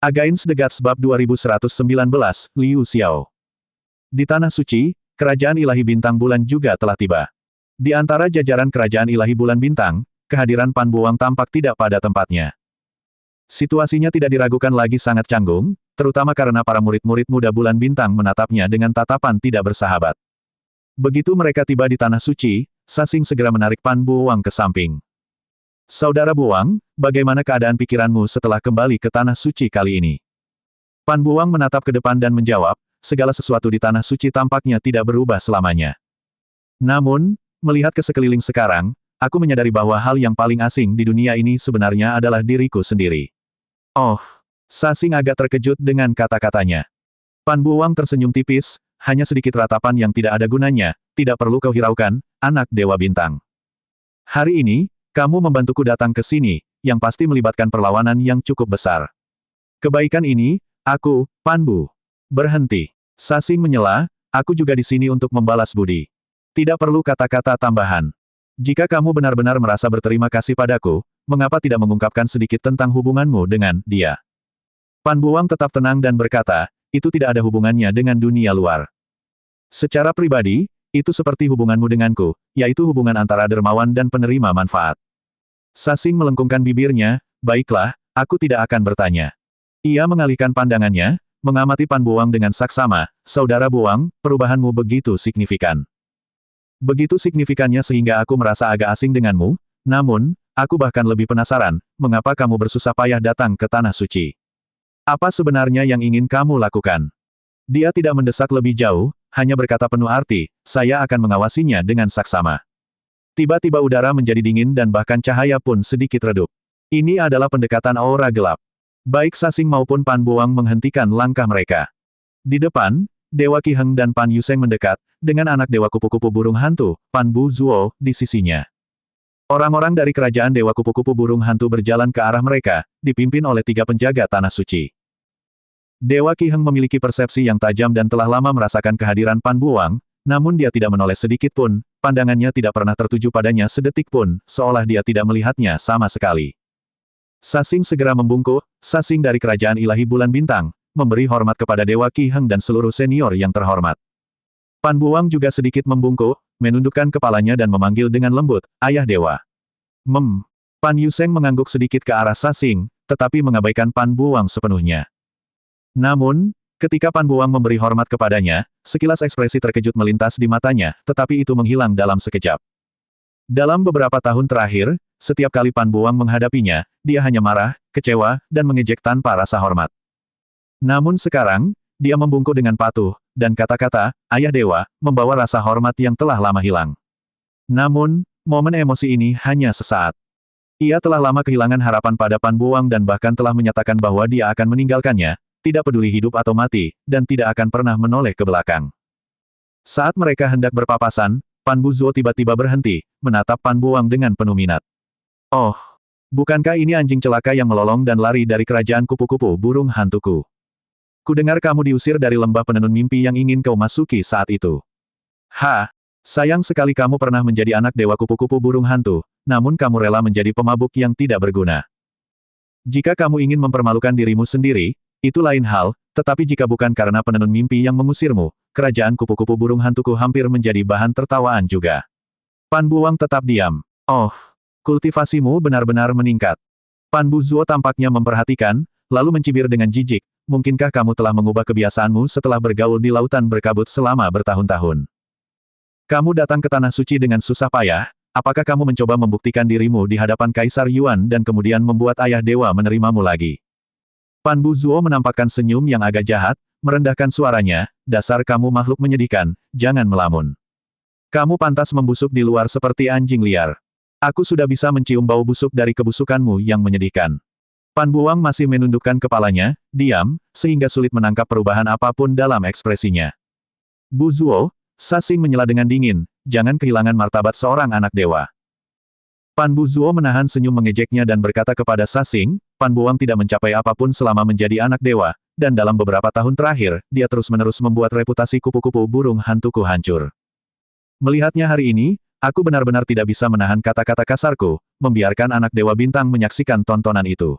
Against the Gods bab 2119, Liu Xiao. Di Tanah Suci, Kerajaan Ilahi Bintang Bulan juga telah tiba. Di antara jajaran Kerajaan Ilahi Bulan Bintang, kehadiran Pan Buang tampak tidak pada tempatnya. Situasinya tidak diragukan lagi sangat canggung, terutama karena para murid-murid muda Bulan Bintang menatapnya dengan tatapan tidak bersahabat. Begitu mereka tiba di Tanah Suci, Sasing segera menarik Pan Buang ke samping. Saudara Buang, bagaimana keadaan pikiranmu setelah kembali ke Tanah Suci kali ini? Pan Buang menatap ke depan dan menjawab, segala sesuatu di Tanah Suci tampaknya tidak berubah selamanya. Namun, melihat ke sekeliling sekarang, aku menyadari bahwa hal yang paling asing di dunia ini sebenarnya adalah diriku sendiri. Oh, Sasing agak terkejut dengan kata-katanya. Pan Buang tersenyum tipis, hanya sedikit ratapan yang tidak ada gunanya, tidak perlu kau hiraukan, anak Dewa Bintang. Hari ini, kamu membantuku datang ke sini, yang pasti melibatkan perlawanan yang cukup besar. Kebaikan ini, aku, Pan Bu. Berhenti. Sasing menyela, aku juga di sini untuk membalas budi. Tidak perlu kata-kata tambahan. Jika kamu benar-benar merasa berterima kasih padaku, mengapa tidak mengungkapkan sedikit tentang hubunganmu dengan dia? Pan Buang tetap tenang dan berkata, itu tidak ada hubungannya dengan dunia luar. Secara pribadi, itu seperti hubunganmu denganku, yaitu hubungan antara dermawan dan penerima manfaat. Sasing melengkungkan bibirnya, baiklah, aku tidak akan bertanya. Ia mengalihkan pandangannya, mengamati Pan Buang dengan saksama, saudara Buang, perubahanmu begitu signifikan. Begitu signifikannya sehingga aku merasa agak asing denganmu, namun, aku bahkan lebih penasaran, mengapa kamu bersusah payah datang ke Tanah Suci. Apa sebenarnya yang ingin kamu lakukan? Dia tidak mendesak lebih jauh, hanya berkata penuh arti, saya akan mengawasinya dengan saksama. Tiba-tiba udara menjadi dingin dan bahkan cahaya pun sedikit redup. Ini adalah pendekatan aura gelap. Baik Sasing maupun Pan Buang menghentikan langkah mereka. Di depan, Dewa Ki Heng dan Pan Yuseng mendekat, dengan anak Dewa Kupu-Kupu Burung Hantu, Pan Bu Zuo, di sisinya. Orang-orang dari kerajaan Dewa Kupu-Kupu Burung Hantu berjalan ke arah mereka, dipimpin oleh 3 penjaga Tanah Suci. Dewa Ki Heng memiliki persepsi yang tajam dan telah lama merasakan kehadiran Pan Buang, namun dia tidak menoleh sedikit pun, pandangannya tidak pernah tertuju padanya sedetik pun, seolah dia tidak melihatnya sama sekali. Sasing segera membungkuk, Sasing dari Kerajaan Ilahi Bulan Bintang, memberi hormat kepada Dewa Ki Heng dan seluruh senior yang terhormat. Pan Buang juga sedikit membungkuk, menundukkan kepalanya dan memanggil dengan lembut, Ayah Dewa. Pan Yuseng mengangguk sedikit ke arah Sasing, tetapi mengabaikan Pan Buang sepenuhnya. Namun, ketika Pan Buang memberi hormat kepadanya, sekilas ekspresi terkejut melintas di matanya, tetapi itu menghilang dalam sekejap. Dalam beberapa tahun terakhir, setiap kali Pan Buang menghadapinya, dia hanya marah, kecewa, dan mengejek tanpa rasa hormat. Namun sekarang, dia membungkuk dengan patuh, dan kata-kata, Ayah Dewa, membawa rasa hormat yang telah lama hilang. Namun, momen emosi ini hanya sesaat. Ia telah lama kehilangan harapan pada Pan Buang dan bahkan telah menyatakan bahwa dia akan meninggalkannya, tidak peduli hidup atau mati, dan tidak akan pernah menoleh ke belakang. Saat mereka hendak berpapasan, Pan Bu Zuo tiba-tiba berhenti, menatap Pan Buang dengan penuh minat. Oh, bukankah ini anjing celaka yang melolong dan lari dari kerajaan kupu-kupu burung hantuku? Kudengar kamu diusir dari lembah penenun mimpi yang ingin kau masuki saat itu. Sayang sekali kamu pernah menjadi anak dewa kupu-kupu burung hantu, namun kamu rela menjadi pemabuk yang tidak berguna. Jika kamu ingin mempermalukan dirimu sendiri, itu lain hal, tetapi jika bukan karena penenun mimpi yang mengusirmu, kerajaan kupu-kupu burung hantuku hampir menjadi bahan tertawaan juga. Pan Buang tetap diam. Oh, kultivasimu benar-benar meningkat. Pan Bu Zuo tampaknya memperhatikan, lalu mencibir dengan jijik, mungkinkah kamu telah mengubah kebiasaanmu setelah bergaul di lautan berkabut selama bertahun-tahun? Kamu datang ke Tanah Suci dengan susah payah, apakah kamu mencoba membuktikan dirimu di hadapan Kaisar Yuan dan kemudian membuat Ayah Dewa menerimamu lagi? Pan Bu Zuo menampakkan senyum yang agak jahat, merendahkan suaranya, dasar kamu makhluk menyedihkan, jangan melamun. Kamu pantas membusuk di luar seperti anjing liar. Aku sudah bisa mencium bau busuk dari kebusukanmu yang menyedihkan. Pan Buang masih menundukkan kepalanya, diam, sehingga sulit menangkap perubahan apapun dalam ekspresinya. Bu Zuo, Sasing menyela dengan dingin, jangan kehilangan martabat seorang anak dewa. Pan Bu Zuo menahan senyum mengejeknya dan berkata kepada Sasing, Pan Buang tidak mencapai apapun selama menjadi anak dewa, dan dalam beberapa tahun terakhir, dia terus-menerus membuat reputasi kupu-kupu burung hantuku hancur. Melihatnya hari ini, aku benar-benar tidak bisa menahan kata-kata kasarku, membiarkan anak dewa bintang menyaksikan tontonan itu.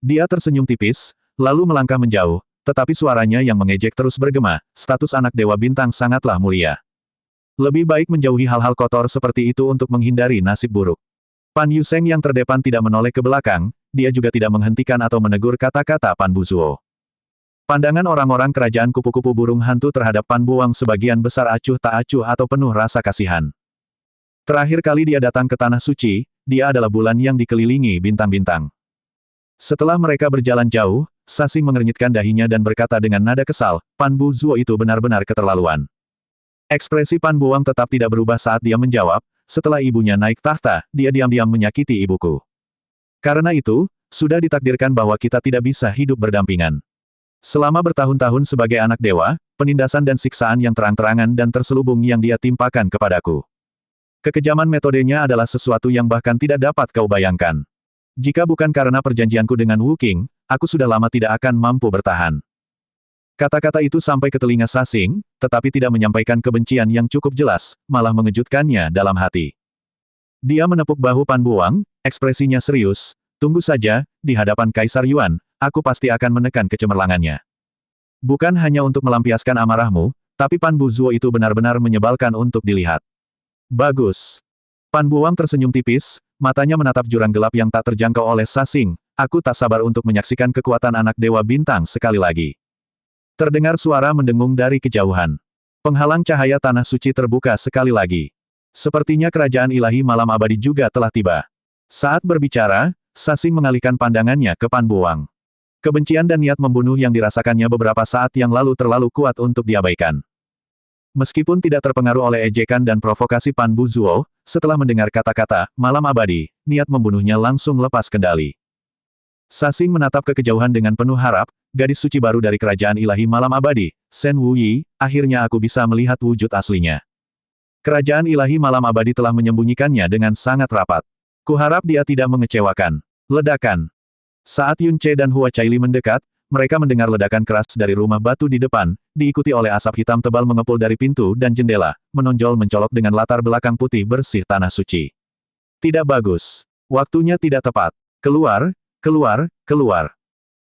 Dia tersenyum tipis, lalu melangkah menjauh, tetapi suaranya yang mengejek terus bergema, status anak Dewa Bintang sangatlah mulia. Lebih baik menjauhi hal-hal kotor seperti itu untuk menghindari nasib buruk. Pan Yuseng yang terdepan tidak menoleh ke belakang, dia juga tidak menghentikan atau menegur kata-kata Pan Buzuo. Pandangan orang-orang kerajaan kupu-kupu burung hantu terhadap Pan Buang sebagian besar acuh tak acuh atau penuh rasa kasihan. Terakhir kali dia datang ke Tanah Suci, dia adalah bulan yang dikelilingi bintang-bintang. Setelah mereka berjalan jauh, Sasing mengernyitkan dahinya dan berkata dengan nada kesal, Pan Buzuo itu benar-benar keterlaluan. Ekspresi Pan Buang tetap tidak berubah saat dia menjawab, setelah ibunya naik tahta, dia diam-diam menyakiti ibuku. Karena itu, sudah ditakdirkan bahwa kita tidak bisa hidup berdampingan. Selama bertahun-tahun sebagai anak dewa, penindasan dan siksaan yang terang-terangan dan terselubung yang dia timpakan kepadaku. Kekejaman metodenya adalah sesuatu yang bahkan tidak dapat kau bayangkan. Jika bukan karena perjanjianku dengan Wu Qing, aku sudah lama tidak akan mampu bertahan. Kata-kata itu sampai ke telinga Sasing, tetapi tidak menyampaikan kebencian yang cukup jelas, malah mengejutkannya dalam hati. Dia menepuk bahu Pan Buang, ekspresinya serius, tunggu saja, di hadapan Kaisar Yuan, aku pasti akan menekan kecemerlangannya. Bukan hanya untuk melampiaskan amarahmu, tapi Pan Buzuo itu benar-benar menyebalkan untuk dilihat. Bagus. Pan Buang tersenyum tipis, matanya menatap jurang gelap yang tak terjangkau oleh Sasing, aku tak sabar untuk menyaksikan kekuatan anak Dewa Bintang sekali lagi. Terdengar suara mendengung dari kejauhan. Penghalang cahaya Tanah Suci terbuka sekali lagi. Sepertinya kerajaan ilahi malam abadi juga telah tiba. Saat berbicara, Sasing mengalihkan pandangannya ke Pan Buang. Kebencian dan niat membunuh yang dirasakannya beberapa saat yang lalu terlalu kuat untuk diabaikan. Meskipun tidak terpengaruh oleh ejekan dan provokasi Pan Buzuo, setelah mendengar kata-kata malam abadi, niat membunuhnya langsung lepas kendali. Sasing menatap ke kejauhan dengan penuh harap, gadis suci baru dari kerajaan ilahi malam abadi, Shen Wuyi, akhirnya aku bisa melihat wujud aslinya. Kerajaan ilahi malam abadi telah menyembunyikannya dengan sangat rapat. Kuharap dia tidak mengecewakan. Ledakan. Saat Yun Che dan Hua Caili mendekat, mereka mendengar ledakan keras dari rumah batu di depan, diikuti oleh asap hitam tebal mengepul dari pintu dan jendela, menonjol mencolok dengan latar belakang putih bersih Tanah Suci. Tidak bagus. Waktunya tidak tepat. Keluar, keluar, keluar.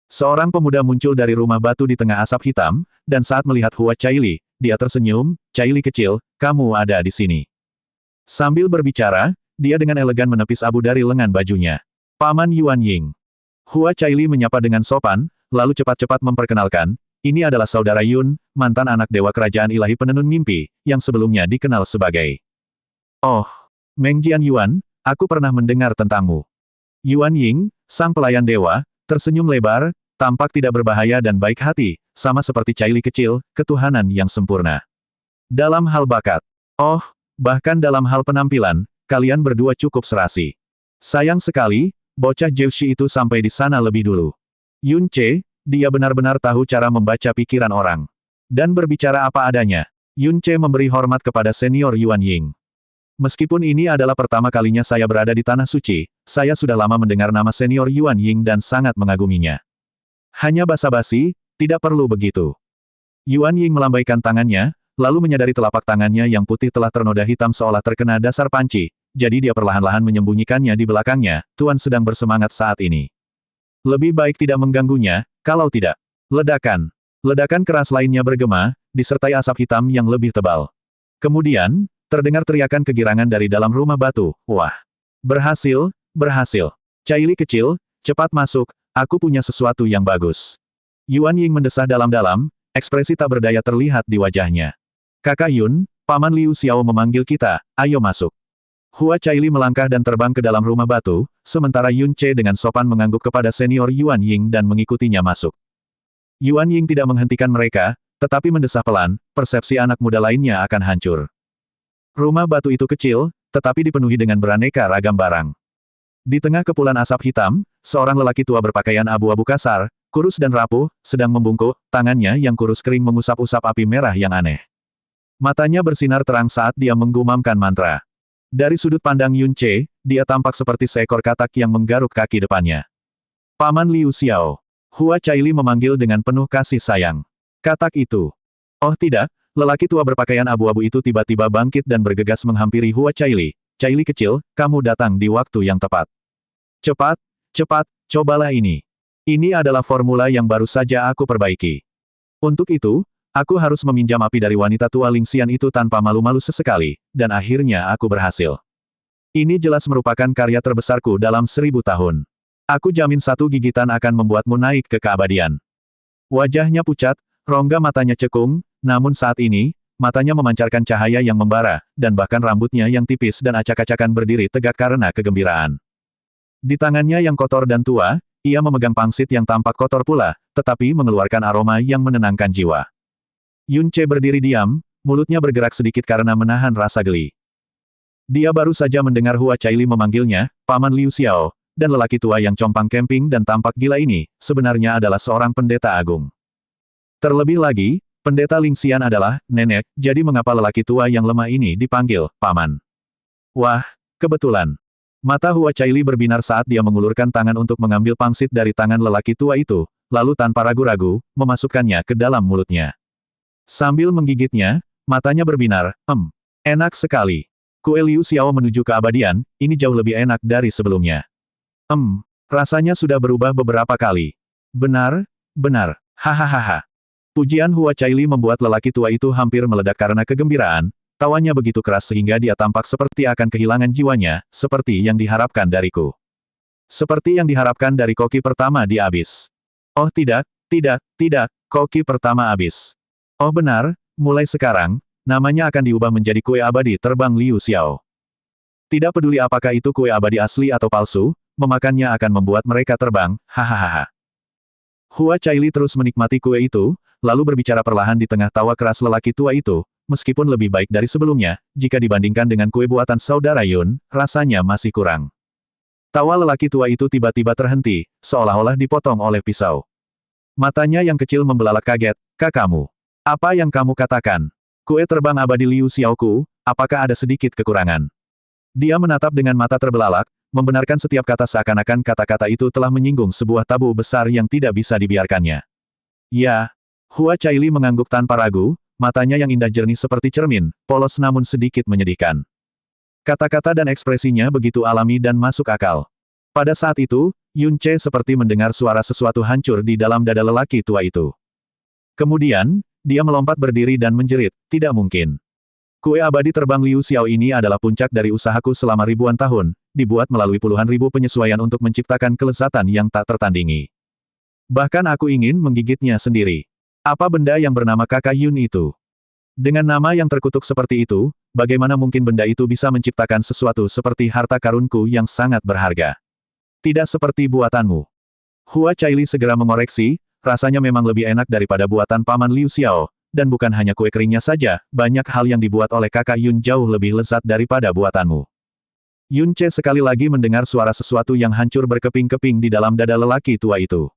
Seorang pemuda muncul dari rumah batu di tengah asap hitam, dan saat melihat Hua Caili, dia tersenyum, Caili kecil, kamu ada di sini. Sambil berbicara, dia dengan elegan menepis abu dari lengan bajunya. Paman Yuan Ying. Hua Caili menyapa dengan sopan, lalu cepat-cepat memperkenalkan, ini adalah saudara Yun, mantan anak dewa kerajaan ilahi penenun mimpi, yang sebelumnya dikenal sebagai. Oh, Meng Jian Yuan, aku pernah mendengar tentangmu. Yuan Ying, sang pelayan dewa, tersenyum lebar, tampak tidak berbahaya dan baik hati, sama seperti Caili kecil, ketuhanan yang sempurna. Dalam hal bakat, oh, bahkan dalam hal penampilan, kalian berdua cukup serasi. Sayang sekali, bocah Jiushi itu sampai di sana lebih dulu. Yun Che, dia benar-benar tahu cara membaca pikiran orang. Dan berbicara apa adanya. Yun Che memberi hormat kepada senior Yuan Ying. Meskipun ini adalah pertama kalinya saya berada di Tanah Suci, saya sudah lama mendengar nama senior Yuan Ying dan sangat mengaguminya. Hanya basa-basi, tidak perlu begitu. Yuan Ying melambaikan tangannya, lalu menyadari telapak tangannya yang putih telah ternoda hitam seolah terkena dasar panci, jadi dia perlahan-lahan menyembunyikannya di belakangnya, Tuan sedang bersemangat saat ini. Lebih baik tidak mengganggunya, kalau tidak. Ledakan. Ledakan keras lainnya bergema, disertai asap hitam yang lebih tebal. Kemudian, terdengar teriakan kegirangan dari dalam rumah batu, wah. Berhasil, berhasil. Caili kecil, cepat masuk, aku punya sesuatu yang bagus. Yuan Ying mendesah dalam-dalam, ekspresi tak berdaya terlihat di wajahnya. Kakak Yun, Paman Liu Xiao memanggil kita, ayo masuk. Hua Caili melangkah dan terbang ke dalam rumah batu, sementara Yun Che dengan sopan mengangguk kepada senior Yuan Ying dan mengikutinya masuk. Yuan Ying tidak menghentikan mereka, tetapi mendesah pelan, persepsi anak muda lainnya akan hancur. Rumah batu itu kecil, tetapi dipenuhi dengan beraneka ragam barang. Di tengah kepulan asap hitam, seorang lelaki tua berpakaian abu-abu kasar, kurus dan rapuh, sedang membungkuk, tangannya yang kurus kering mengusap-usap api merah yang aneh. Matanya bersinar terang saat dia menggumamkan mantra. Dari sudut pandang Yun Che, dia tampak seperti seekor katak yang menggaruk kaki depannya. Paman Liu Xiao. Hua Caili memanggil dengan penuh kasih sayang. Katak itu. Oh tidak, lelaki tua berpakaian abu-abu itu tiba-tiba bangkit dan bergegas menghampiri Hua Caili. Caili kecil, kamu datang di waktu yang tepat. Cepat, cepat, cobalah ini. Ini adalah formula yang baru saja aku perbaiki. Untuk itu, aku harus meminjam api dari wanita tua Lingxian itu tanpa malu-malu sesekali, dan akhirnya aku berhasil. Ini jelas merupakan karya terbesarku dalam 1000 tahun. Aku jamin satu gigitan akan membuatmu naik ke keabadian. Wajahnya pucat, rongga matanya cekung, namun saat ini, matanya memancarkan cahaya yang membara, dan bahkan rambutnya yang tipis dan acak-acakan berdiri tegak karena kegembiraan. Di tangannya yang kotor dan tua, ia memegang pangsit yang tampak kotor pula, tetapi mengeluarkan aroma yang menenangkan jiwa. Yun Ce berdiri diam, mulutnya bergerak sedikit karena menahan rasa geli. Dia baru saja mendengar Hua Caili memanggilnya, Paman Liu Xiao, dan lelaki tua yang compang camping dan tampak gila ini, sebenarnya adalah seorang pendeta agung. Terlebih lagi, pendeta Lingxian adalah nenek, jadi mengapa lelaki tua yang lemah ini dipanggil Paman? Wah, kebetulan. Mata Hua Caili berbinar saat dia mengulurkan tangan untuk mengambil pangsit dari tangan lelaki tua itu, lalu tanpa ragu-ragu, memasukkannya ke dalam mulutnya. Sambil menggigitnya, matanya berbinar, enak sekali. Kue Liu Xiao menuju keabadian, ini jauh lebih enak dari sebelumnya. Rasanya sudah berubah beberapa kali. Benar, benar, hahaha. Pujian Hua Caili membuat lelaki tua itu hampir meledak karena kegembiraan. Tawanya begitu keras sehingga dia tampak seperti akan kehilangan jiwanya, seperti yang diharapkan dariku. Seperti yang diharapkan dari koki pertama di Abis. Oh tidak, koki pertama Abis. Oh benar, mulai sekarang, namanya akan diubah menjadi kue abadi terbang Liu Xiao. Tidak peduli apakah itu kue abadi asli atau palsu, memakannya akan membuat mereka terbang, hahaha. Hua Caili terus menikmati kue itu, lalu berbicara perlahan di tengah tawa keras lelaki tua itu. Meskipun lebih baik dari sebelumnya, jika dibandingkan dengan kue buatan saudara Yun, rasanya masih kurang. Tawa lelaki tua itu tiba-tiba terhenti, seolah-olah dipotong oleh pisau. Matanya yang kecil membelalak kaget, kakakmu. Apa yang kamu katakan? Kue terbang abadi Liu Xiaoku, apakah ada sedikit kekurangan? Dia menatap dengan mata terbelalak, membenarkan setiap kata seakan-akan kata-kata itu telah menyinggung sebuah tabu besar yang tidak bisa dibiarkannya. Ya, Hua Caili mengangguk tanpa ragu, matanya yang indah jernih seperti cermin, polos namun sedikit menyedihkan. Kata-kata dan ekspresinya begitu alami dan masuk akal. Pada saat itu, Yun Ce seperti mendengar suara sesuatu hancur di dalam dada lelaki tua itu. Kemudian, dia melompat berdiri dan menjerit, tidak mungkin. Kue abadi terbang Liu Xiao ini adalah puncak dari usahaku selama ribuan tahun, dibuat melalui puluhan ribu penyesuaian untuk menciptakan kelezatan yang tak tertandingi. Bahkan aku ingin menggigitnya sendiri. Apa benda yang bernama kakak Yun itu? Dengan nama yang terkutuk seperti itu, bagaimana mungkin benda itu bisa menciptakan sesuatu seperti harta karunku yang sangat berharga? Tidak seperti buatanmu. Hua Caili segera mengoreksi, rasanya memang lebih enak daripada buatan Paman Liu Xiao, dan bukan hanya kue keringnya saja, banyak hal yang dibuat oleh kakak Yun jauh lebih lezat daripada buatanmu. Yun Ce sekali lagi mendengar suara sesuatu yang hancur berkeping-keping di dalam dada lelaki tua itu.